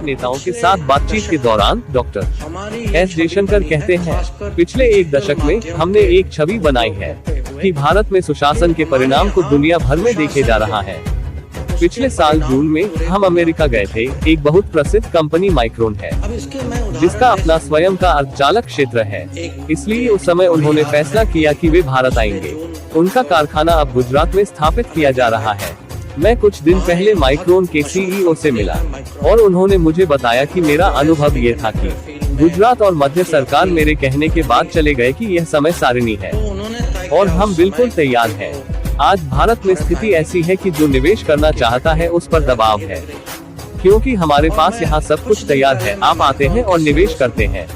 नेताओं के साथ बातचीत के दौरान डॉक्टर एस जयशंकर कहते हैं, पिछले एक दशक में हमने एक छवि बनाई है कि भारत में सुशासन के परिणाम को दुनिया भर में देखे जा रहा है। पिछले साल जून में हम अमेरिका गए थे। एक बहुत प्रसिद्ध कंपनी माइक्रोन है, जिसका अपना स्वयं का अर्धचालक क्षेत्र है। इसलिए उस समय उन्होंने फैसला किया कि वे भारत आएंगे। उनका कारखाना अब गुजरात में स्थापित किया जा रहा है। मैं कुछ दिन पहले माइक्रोन के सीईओ से मिला और उन्होंने मुझे बताया कि मेरा अनुभव ये था कि गुजरात और मध्य सरकार मेरे कहने के बाद चले गए कि यह समय सारिणी है और हम बिल्कुल तैयार हैं। आज भारत में स्थिति ऐसी है कि जो निवेश करना चाहता है उस पर दबाव है, क्योंकि हमारे पास यहाँ सब कुछ तैयार है। आप आते हैं और निवेश करते हैं।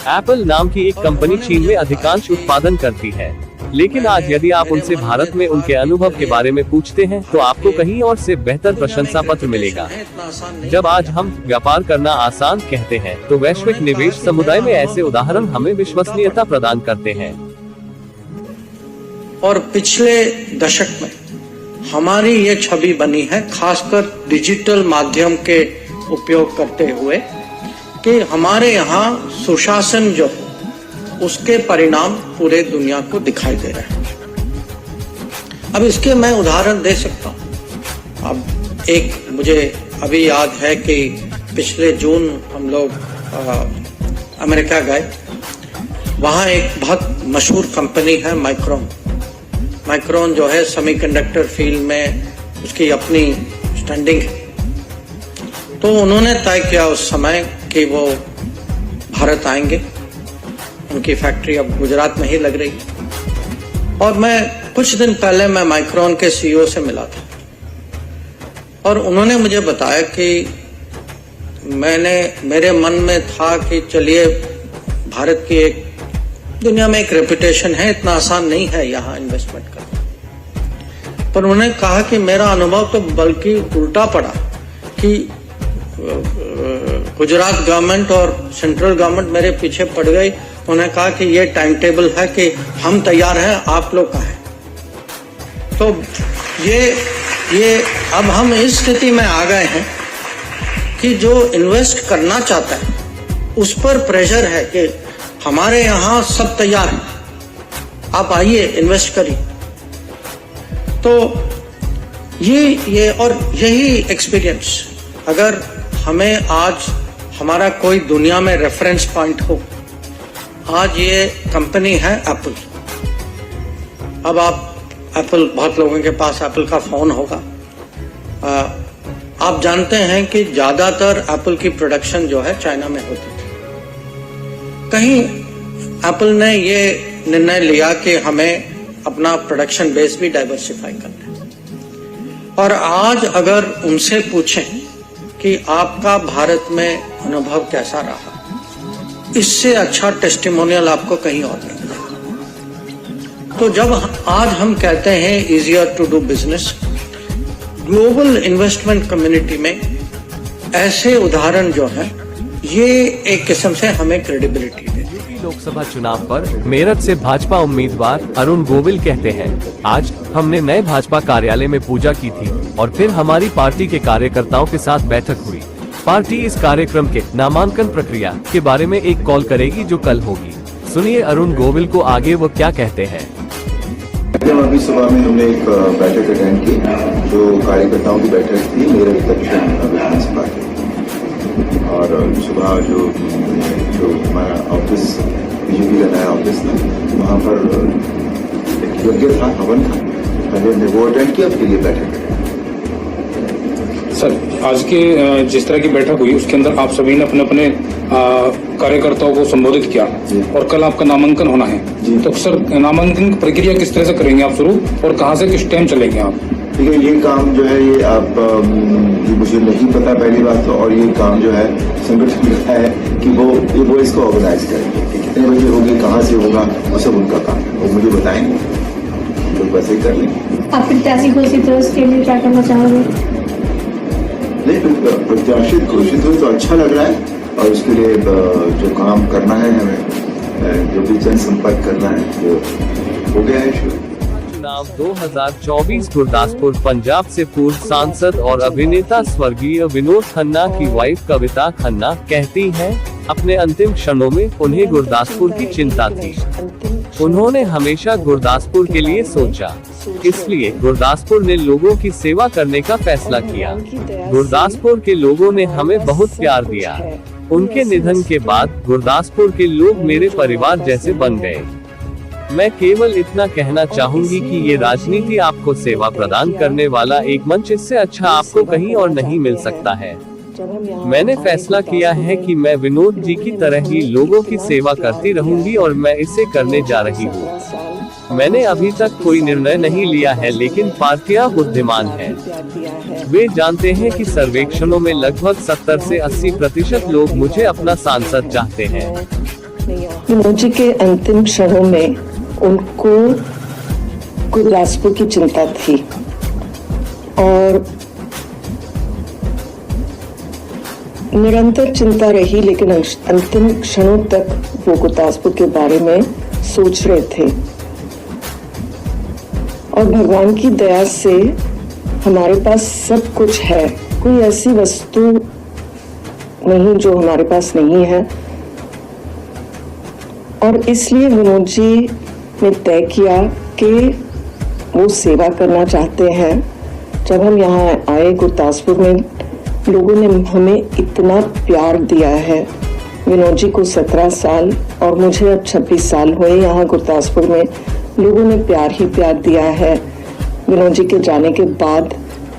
एप्पल नाम की एक कंपनी चीन में अधिकांश उत्पादन करती है, लेकिन आज यदि आप उनसे भारत में उनके अनुभव के बारे में पूछते हैं तो आपको कहीं और से बेहतर प्रशंसा पत्र मिलेगा। जब आज हम व्यापार करना आसान कहते हैं तो वैश्विक निवेश समुदाय में ऐसे उदाहरण हमें विश्वसनीयता प्रदान करते हैं। और पिछले दशक में हमारी ये छवि बनी है, खासकर डिजिटल माध्यम के उपयोग करते हुए, कि हमारे यहाँ सुशासन जो उसके परिणाम पूरे दुनिया को दिखाई दे रहे हैं। अब इसके मैं उदाहरण दे सकता हूँ। अब एक मुझे अभी याद है कि पिछले जून हम लोग अमेरिका गए। वहाँ एक बहुत मशहूर कंपनी है माइक्रोन। माइक्रोन जो है सेमीकंडक्टर फील्ड में उसकी अपनी स्टैंडिंग है। तो उन्होंने तय किया उस समय कि वो भारत आएंगे। उनकी फैक्ट्री अब गुजरात में ही लग रही है। और मैं कुछ दिन पहले मैं माइक्रोन के सीईओ से मिला था और उन्होंने मुझे बताया कि मेरे मन में था कि चलिए, भारत की एक दुनिया में एक रेपुटेशन है, इतना आसान नहीं है यहाँ इन्वेस्टमेंट करना। पर उन्होंने कहा कि मेरा अनुभव तो बल्कि उल्टा पड़ा कि गुजरात गवर्नमेंट और सेंट्रल गवर्नमेंट मेरे पीछे पड़ गई। उन्होंने कहा कि ये टाइम टेबल है कि हम तैयार हैं, आप लोग कहाँ हैं। तो ये अब हम इस स्थिति में आ गए हैं कि जो इन्वेस्ट करना चाहता है उस पर प्रेशर है कि हमारे यहाँ सब तैयार है, आप आइए, इन्वेस्ट करिए। तो ये और यही एक्सपीरियंस अगर हमें आज हमारा कोई दुनिया में रेफरेंस पॉइंट हो, आज ये कंपनी है एप्पल। अब आप एप्पल, बहुत लोगों के पास एप्पल का फोन होगा। आप जानते हैं कि ज्यादातर एप्पल की प्रोडक्शन जो है चाइना में होती थी। कहीं एप्पल ने ये निर्णय लिया कि हमें अपना प्रोडक्शन बेस भी डाइवर्सिफाई करना है। और आज अगर उनसे पूछें कि आपका भारत में अनुभव कैसा रहा, इससे अच्छा टेस्टिमोनियल आपको कहीं और नहीं मिलेगा। तो जब आज हम कहते हैं easier to do business, global investment community में ऐसे उदाहरण जो है ये एक किस्म से हमें क्रेडिबिलिटी देते हैं। लोकसभा चुनाव पर मेरठ से भाजपा उम्मीदवार अरुण गोविल कहते हैं, आज हमने नए भाजपा कार्यालय में पूजा की थी और फिर हमारी पार्टी के कार्यकर्ताओं के साथ बैठक हुई। पार्टी इस कार्यक्रम के नामांकन प्रक्रिया के बारे में एक कॉल करेगी जो कल होगी। सुनिए अरुण गोविल को आगे वो क्या कहते हैं। अभी सुबह में हमने एक बैठक अटेंड की, जो कार्यकर्ताओं की बैठक थी मेरठ दक्षिण विधानसभा की। और सुबह जो हमारा ऑफिस, बीजेपी का नया ऑफिस था, वहाँ पर एक यज्ञ था, हवन था। पहले हमने वो अटेंड किया, फिर ये बैठक अटेंड। सर, आज के जिस तरह की बैठक हुई उसके अंदर आप सभी ने अपने अपने कार्यकर्ताओं को संबोधित किया और कल आपका नामांकन होना है। तो सर, नामांकन की प्रक्रिया किस तरह से करेंगे आप शुरू, और कहाँ से किस टाइम चलेंगे आप? ठीक है, ये काम जो है ये आप ये मुझे नहीं पता पहली बात तो, और ये काम जो है संगठन का है कि वो इसको ऑर्गेनाइज करेंगे कि कितने बजे होगी, कहाँ से होगा, वो सब उनका काम है, वो मुझे बताएंगे, तो वैसे ही कर लेंगे। आप प्रत्याशी घोषित हो, उसके लिए क्या करना चाहोगे? नहीं, प्रत्याशी घोषित हुई तो अच्छा लग रहा है, और उसके लिए जो काम करना है हमें, जो भी जनसंपर्क करना है वो हो गया है शुरू। चुनाव 2024 गुरदासपुर पंजाब से पूर्व सांसद और अभिनेता स्वर्गीय विनोद खन्ना की वाइफ कविता खन्ना कहती हैं, अपने अंतिम क्षणों में उन्हें गुरदासपुर की चिंता थी। उन्होंने हमेशा गुरदासपुर के लिए सोचा, इसलिए गुरदासपुर ने लोगों की सेवा करने का फैसला किया। गुरदासपुर के लोगों ने हमें बहुत प्यार दिया। उनके निधन के बाद गुरदासपुर के लोग मेरे परिवार जैसे बन गए। मैं केवल इतना कहना चाहूंगी कि ये राजनीति आपको सेवा प्रदान करने वाला एक मंच, इससे अच्छा आपको कहीं और नहीं मिल सकता है। मैंने फैसला किया है कि मैं विनोद जी की तरह ही लोगों की सेवा करती रहूंगी और मैं इसे करने जा रही हूँ। मैंने अभी तक कोई निर्णय नहीं लिया है, लेकिन पार्टियां बुद्धिमान हैं। वे जानते हैं कि सर्वेक्षणों में लगभग 70 से 80% लोग मुझे अपना सांसद चाहते हैं। विनोद जी के अंतिम क्षणों में उनको गुरदासपुर की चिंता थी और निरंतर चिंता रही, लेकिन अंतिम क्षणों तक वो गुरदासपुर के बारे में सोच रहे थे। और भगवान की दया से हमारे पास सब कुछ है, कोई ऐसी वस्तु नहीं जो हमारे पास नहीं है। और इसलिए विनोद जी ने तय किया कि वो सेवा करना चाहते हैं। जब हम यहाँ आए गुरदासपुर में, लोगों ने हमें इतना प्यार दिया है। विनोद जी को 17 साल और मुझे अब 26 साल हुए यहाँ गुरदासपुर में। लोगों ने प्यार ही प्यार दिया है। विनोद जी के जाने के बाद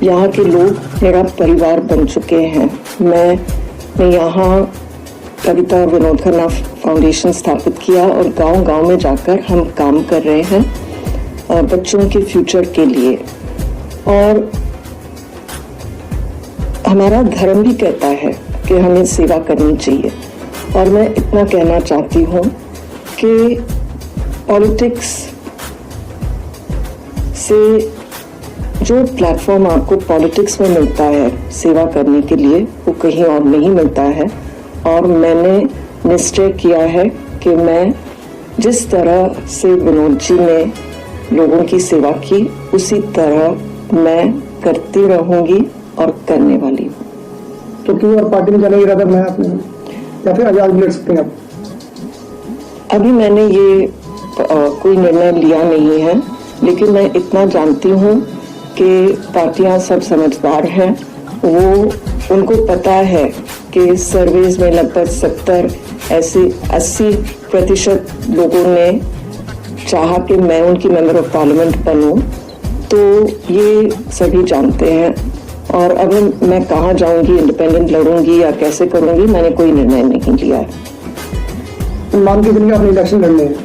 यहाँ के लोग मेरा परिवार बन चुके हैं। मैं यहाँ कविता और विनोद खन्ना फाउंडेशन स्थापित किया और गांव-गांव में जाकर हम काम कर रहे हैं बच्चों के फ्यूचर के लिए। और हमारा धर्म भी कहता है कि हमें सेवा करनी चाहिए। और मैं इतना कहना चाहती हूँ कि पॉलिटिक्स से जो प्लेटफॉर्म आपको पॉलिटिक्स में मिलता है सेवा करने के लिए, वो कहीं और नहीं मिलता है। और मैंने निश्चय किया है कि मैं जिस तरह से विनोद जी ने लोगों की सेवा की, उसी तरह मैं करती रहूंगी और करने वाली हूँ। तो क्यों और पार्टी में जाने का इरादा बनाया आपने, या फिर आजाद भी लड़ सकते हैं आप? अभी मैंने ये कोई निर्णय लिया नहीं है, लेकिन मैं इतना जानती हूँ कि पार्टियां सब समझदार हैं। वो उनको पता है कि सर्वेज में लगभग 80% लोगों ने चाहा कि मैं उनकी मेंबर ऑफ पार्लियामेंट बनूं, तो ये सभी जानते हैं। और अब मैं कहाँ जाऊंगी, इंडिपेंडेंट लड़ूंगी या कैसे करूंगी, मैंने कोई निर्णय नहीं लिया है। मान के चलिए आपने इलेक्शन लड़ने हैं,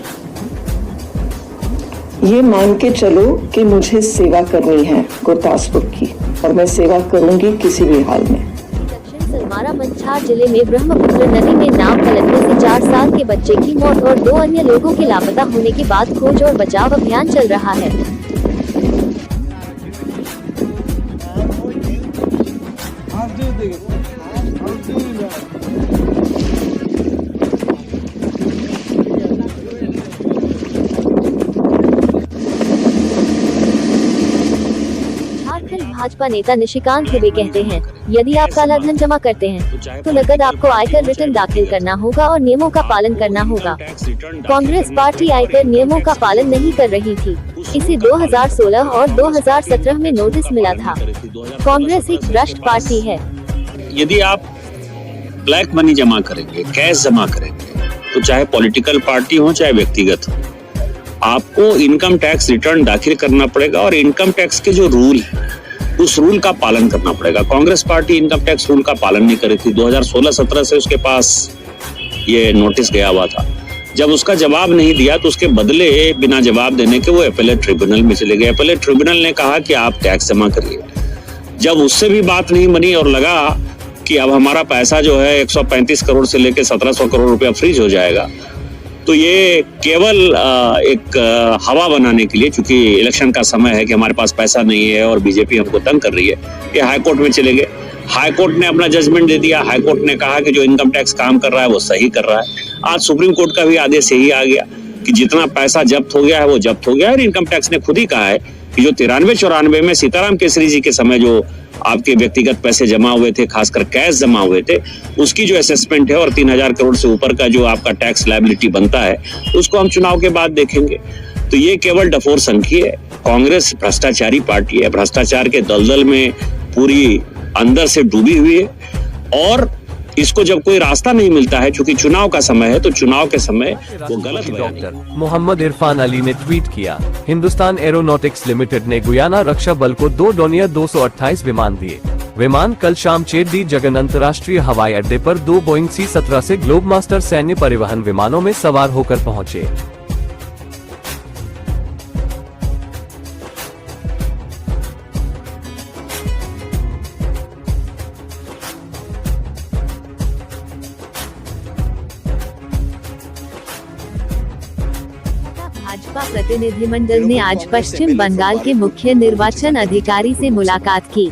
ये मान के चलो कि मुझे सेवा करनी है गुरदासपुर की, और मैं सेवा करूंगी किसी भी हाल में। दक्षिण सलमारा मंदसौर जिले में ब्रह्मपुत्र नदी में नाव पलटने से 4 साल के बच्चे की मौत और 2 अन्य लोगों के लापता होने के बाद खोज और बचाव अभियान चल रहा है। भाजपा नेता निशिकांत दुबे कहते हैं, यदि आप काला धन जमा करते हैं तो नकद आपको आयकर रिटर्न दाखिल करना होगा और नियमों का पालन करना होगा। कांग्रेस पार्टी आयकर नियमों का पालन नहीं कर रही थी। इसे 2016 और 2017 में नोटिस मिला था। कांग्रेस एक भ्रष्ट पार्टी है। यदि आप ब्लैक मनी जमा करेंगे, कैश जमा करेंगे, तो चाहे पॉलिटिकल पार्टी हो चाहे व्यक्तिगत हो, आपको इनकम टैक्स रिटर्न दाखिल करना पड़ेगा और इनकम टैक्स के जो रूल है उस रूल का पालन करना पड़ेगा। Congress party income tax rule का पालन नहीं कर रही थी। 2016-17 से उसके पास ये नोटिस गया हुआ था। जब उसका जवाब नहीं दिया तो उसके बदले बिना जवाब देने के वो एपेलेट ट्रिब्यूनल में चले गए। एपेलेट ट्रिब्यूनल ने कहा कि आप टैक्स जमा करिए। जब उससे भी बात नहीं बनी और लगा कि अब हमारा पैसा जो है 135 करोड़ से लेकर 1700 करोड़ रुपया फ्रीज हो जाएगा, तो ये केवल एक हवा बनाने के लिए, चूंकि इलेक्शन का समय है कि हमारे पास पैसा नहीं है और बीजेपी हमको तंग कर रही है, ये हाईकोर्ट में चले गए। हाईकोर्ट ने अपना जजमेंट दे दिया। हाईकोर्ट ने कहा कि जो इनकम टैक्स काम कर रहा है वो सही कर रहा है। आज सुप्रीम कोर्ट का भी आदेश यही आ गया कि जितना पैसा जब्त हो गया है वो जब्त हो गया है। और इनकम टैक्स ने खुद ही कहा है कि जो 93-94 में सीताराम केसरी जी के समय जो आपके व्यक्तिगत पैसे जमा हुए थे, खासकर कैश जमा हुए थे, उसकी जो असेसमेंट है और 3000 करोड़ से ऊपर का जो आपका टैक्स लायबिलिटी बनता है, उसको हम चुनाव के बाद देखेंगे। तो ये केवल डफोर संखी है। कांग्रेस भ्रष्टाचारी पार्टी है, भ्रष्टाचार के दलदल में पूरी अंदर से डूबी हुई है और इसको जब कोई रास्ता नहीं मिलता है, चूंकि चुनाव का समय है, तो चुनाव के समय वो गलत डॉक्टर मोहम्मद इरफान अली ने ट्वीट किया, हिंदुस्तान एरोनॉटिक्स लिमिटेड ने गुयाना रक्षा बल को 2 डोनियर 228 विमान दिए। विमान कल शाम चेन्नई जगन अंतर्राष्ट्रीय हवाई अड्डे पर 2 बोइंग C-17 से ग्लोबमास्टर सैन्य परिवहन विमानों में सवार होकर पहुंचे। भाजपा प्रतिनिधिमंडल ने आज पश्चिम बंगाल के मुख्य निर्वाचन अधिकारी से मुलाकात की।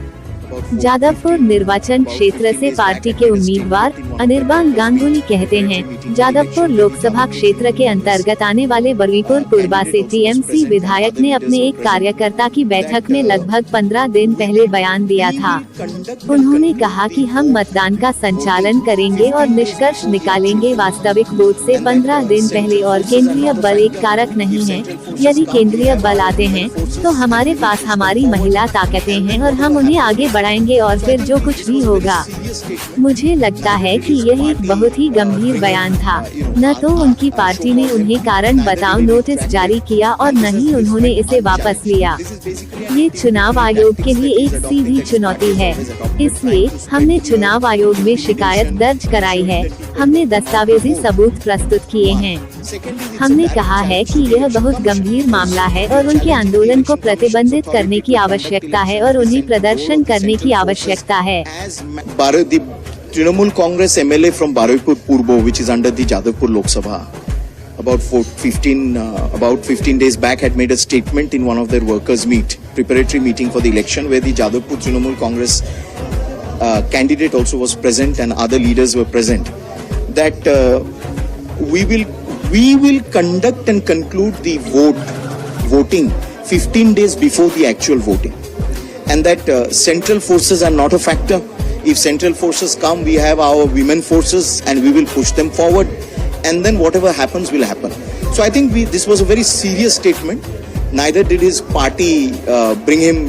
जादवपुर निर्वाचन क्षेत्र से पार्टी के उम्मीदवार अनिर्बान गांगुली कहते हैं, जादवपुर लोकसभा क्षेत्र के अंतर्गत आने वाले बरुईपुर पूर्वा से टीएमसी विधायक ने अपने एक कार्यकर्ता की बैठक में लगभग 15 दिन पहले बयान दिया था। उन्होंने कहा कि हम मतदान का संचालन करेंगे और निष्कर्ष निकालेंगे। वास्तविक वोट से 15 दिन पहले और केंद्रीय बल एक कारक नहीं है। यदि केंद्रीय बल आते हैं तो हमारे पास हमारी महिला ताकतें हैं और हम उन्हें आगे बढ़ाएंगे और फिर जो कुछ भी होगा। मुझे लगता है कि यह एक बहुत ही गंभीर बयान था। न तो उनकी पार्टी ने उन्हें कारण बताओ नोटिस जारी किया और न ही उन्होंने इसे वापस लिया। ये चुनाव आयोग के लिए एक सीधी चुनौती है, इसलिए हमने चुनाव आयोग में शिकायत दर्ज कराई है। हमने दस्तावेजी सबूत प्रस्तुत किए हैं। हमने कहा है कि यह बहुत गंभीर मामला है और उनके आंदोलन को प्रतिबंधित करने की आवश्यकता है और उन्हें प्रदर्शन करने की आवश्यकता है। Trinamool Congress MLA from Baruipur Purbo, which is under the Jadavpur Lok Sabha, about 15 days back had made a statement in one of their workers' preparatory meeting for the election, where the Jadavpur Trinamool Congress candidate also was present and other leaders were present, that we will conduct and conclude the voting 15 days before the actual voting, and that central forces are not a factor. If central forces come, we have our women forces and we will push them forward, and then whatever happens will happen. So I think this was a very serious statement. Neither did his party bring him,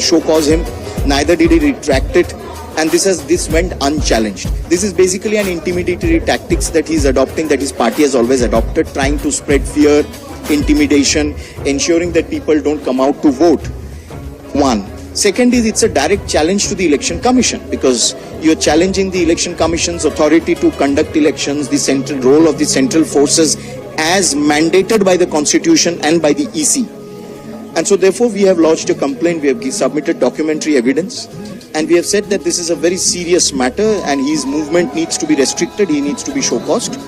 show cause him. Neither did he retract it, and this went unchallenged. This is basically an intimidatory tactics that he's adopting, that his party has always adopted, trying to spread fear, intimidation, ensuring that people don't come out to vote. One. Second is, it's a direct challenge to the Election Commission, because you're challenging the Election Commission's authority to conduct elections, the central role of the central forces as mandated by the Constitution and by the EC. And so therefore we have lodged a complaint, we have submitted documentary evidence, and we have said that this is a very serious matter and his movement needs to be restricted, he needs to be show-caused.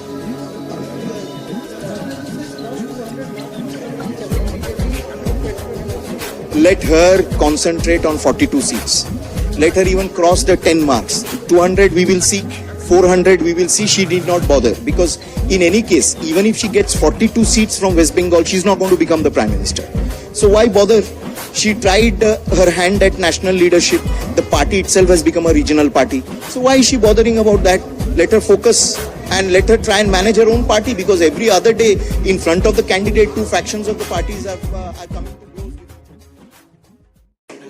Let her concentrate on 42 seats. Let her even cross the 10 marks. 200 we will see, 400 we will see. She did not bother, because in any case, even if she gets 42 seats from West Bengal, she's not going to become the Prime Minister. So why bother? She tried her hand at national leadership. The party itself has become a regional party. So why is she bothering about that? Let her focus and let her try and manage her own party, because every other day in front of the candidate, two factions of the parties are coming.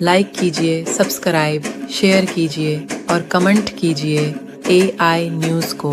Like कीजिए, subscribe, share कीजिए और comment कीजिए AI news को।